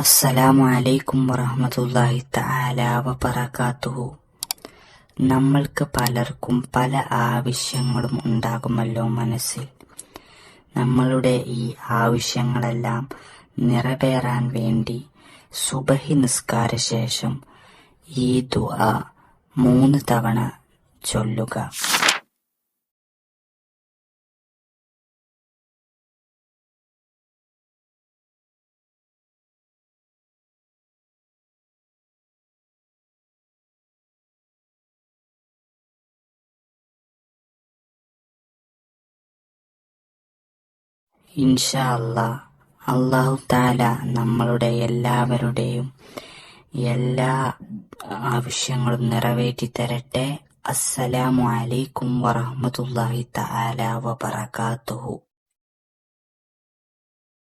അസ്സലാമു അലൈക്കും വറഹ്മത്തുള്ളാഹി തആല വബറകാതുഹു. നമ്മൾക്ക് പലർക്കും പല ആവശ്യങ്ങളും ഉണ്ടാകുമല്ലോ മനസ്സിൽ. നമ്മളുടെ ഈ ആവശ്യങ്ങളെല്ലാം നിറവേറാൻ വേണ്ടി സുബഹി നിസ്കാര ശേഷം ഈ ദുആ 3 തവണ ചൊല്ലുക. ഇൻഷാ അല്ലാഹ് അല്ലാഹു തആല നമ്മളുടെ എല്ലാവരുടെയും എല്ലാ ആവശ്യങ്ങളും നിറവേറ്റി തരട്ടെ. അസ്സലാമു അലൈക്കും വറഹ്മത്തുള്ളാഹി തആല വബറകാതുഹു.